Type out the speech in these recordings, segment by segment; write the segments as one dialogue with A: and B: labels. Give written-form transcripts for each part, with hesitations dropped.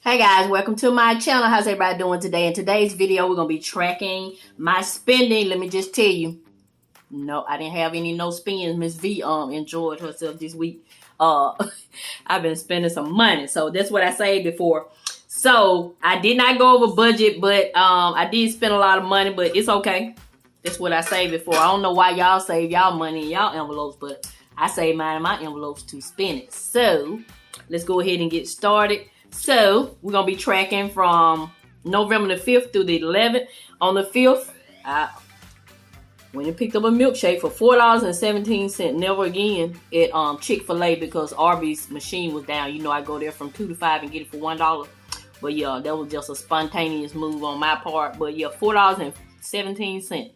A: Hey guys, welcome to my channel. How's everybody doing today? In today's video, we're going to be tracking my spending. Let me just tell you, no, I didn't have any no spends. Mrs Vee enjoyed herself this week. I've been spending some money, so that's what I saved before. So I did not go over budget, but I did spend a lot of money, but it's okay. That's what I saved before. I don't know why y'all save y'all money in y'all envelopes, but I save mine in my envelopes to spend it. So let's go ahead and get started. So we're going to be tracking from November the 5th through the 11th. On the 5th, I went and picked up a milkshake for $4.17. Never again at Chick-fil-A because Arby's machine was down. You know I go there from 2 to 5 and get it for $1. But yeah, that was just a spontaneous move on my part. But yeah, $4.17.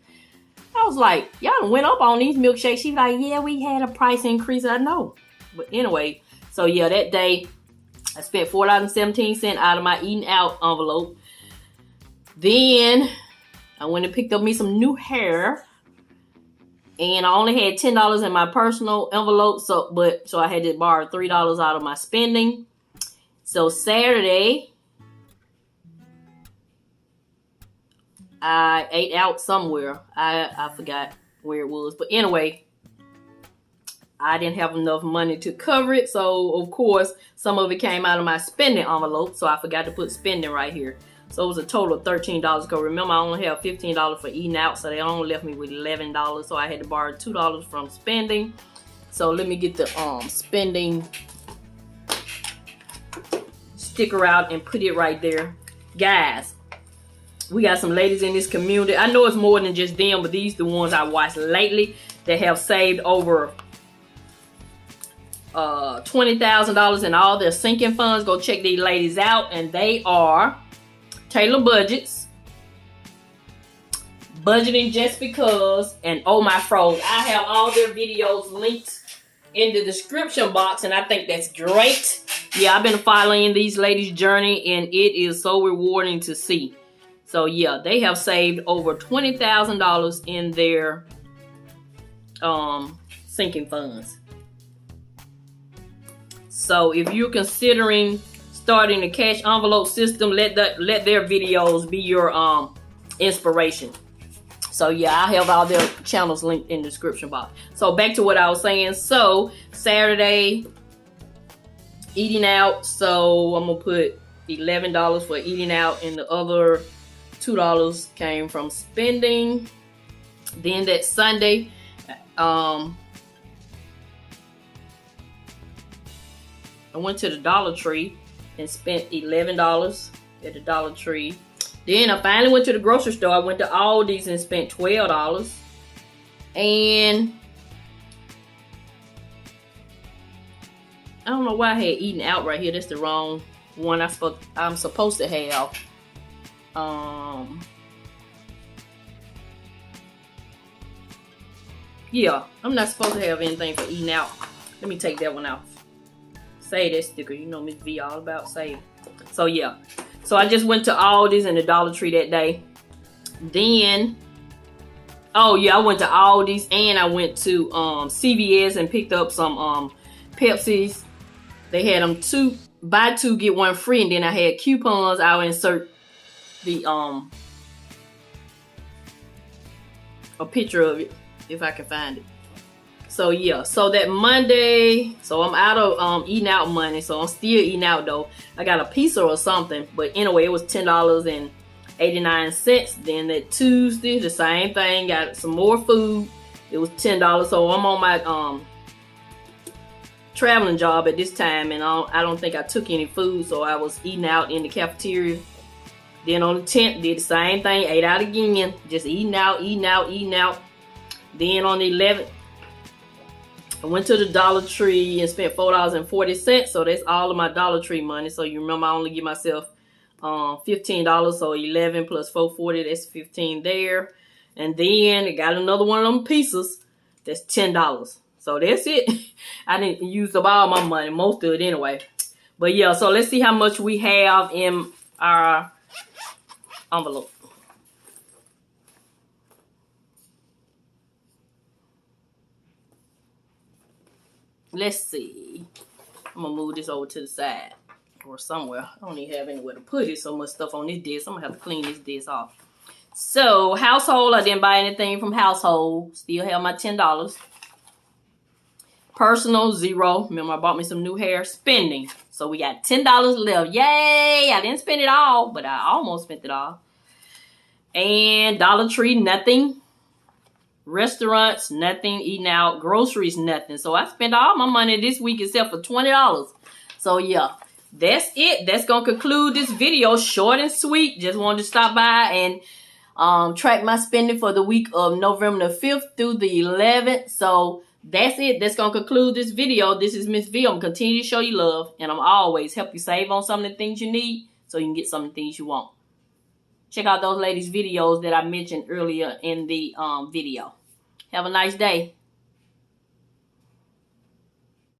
A: I was like, y'all done went up on these milkshakes. She was like, yeah, we had a price increase. I know. But anyway, so yeah, that day I spent $4.17 out of my eating out envelope. Then I went and picked up me some new hair. And I only had $10 in my personal envelope. So I had to borrow $3 out of my spending. So Saturday, I ate out somewhere. I forgot where it was. But anyway, I didn't have enough money to cover it. So, of course, some of it came out of my spending envelope. So I forgot to put spending right here. So it was a total of $13. Because remember, I only have $15 for eating out. So they only left me with $11. So I had to borrow $2 from spending. So let me get the spending sticker out and put it right there. Guys, we got some ladies in this community. I know it's more than just them, but these are the ones I watched lately that have saved over $20,000 in all their sinking funds. Go check these ladies out, and they are Taylor Budgets, Budgeting Just Because, and Oh My Froze. I have all their videos linked in the description box, and I think that's great. Yeah, I've been following these ladies' journey, and it is so rewarding to see. So yeah, they have saved over $20,000 in their sinking funds. So if you're considering starting a cash envelope system, let their videos be your inspiration. So yeah, I have all their channels linked in the description box. So back to what I was saying. So Saturday, eating out. So I'm gonna put $11 for eating out, and the other $2 came from spending. Then that Sunday, I went to the Dollar Tree and spent $11 at the Dollar Tree. Then I finally went to the grocery store. I went to Aldi's and spent $12. And I don't know why I had eaten out right here. That's the wrong one I'm supposed to have. Yeah, I'm not supposed to have anything for eating out. Let me take that one out. Save that sticker. You know Miss V all about saving. So yeah. So I just went to Aldi's and the Dollar Tree that day. Then, oh yeah, I went to Aldi's and I went to CVS and picked up some Pepsis. They had them buy two get one free, and then I had coupons. I'll insert the a picture of it if I can find it. So yeah, so that Monday, so I'm out of eating out money, so I'm still eating out though. I got a pizza or something, but anyway, it was $10.89. Then that Tuesday, the same thing, got some more food. It was $10. So I'm on my traveling job at this time, and I don't think I took any food, so I was eating out in the cafeteria. Then on the 10th, did the same thing, ate out again, just eating out. Then on the 11th, I went to the Dollar Tree and spent $4.40. So that's all of my Dollar Tree money. So you remember I only give myself $15. So 11 plus $4.40, that's $15 there. And then I got another one of them pizzas. That's $10. So that's it. I didn't use up all my money, most of it anyway. But yeah, so let's see how much we have in our envelope. Let's see. I'm gonna move this over to the side. or somewhere. I don't even have anywhere to put it. So much stuff on this desk. I'm gonna have to clean this desk off. So household, I didn't buy anything from household. Still have my $10. Personal, $0. Remember, I bought me some new hair. Spending. So we got $10 left. Yay! I didn't spend it all, but I almost spent it all. And Dollar Tree, nothing. Restaurants, nothing. Eating out. Groceries, nothing. So I spent all my money this week except for $20. So yeah, that's it. That's going to conclude this video. Short and sweet. Just wanted to stop by and track my spending for the week of November the 5th through the 11th. So that's it. That's going to conclude this video. This is Miss V. I'm going to continue to show you love. And I'm always help you save on some of the things you need so you can get some of the things you want. Check out those ladies' videos that I mentioned earlier in the video. Have a nice day.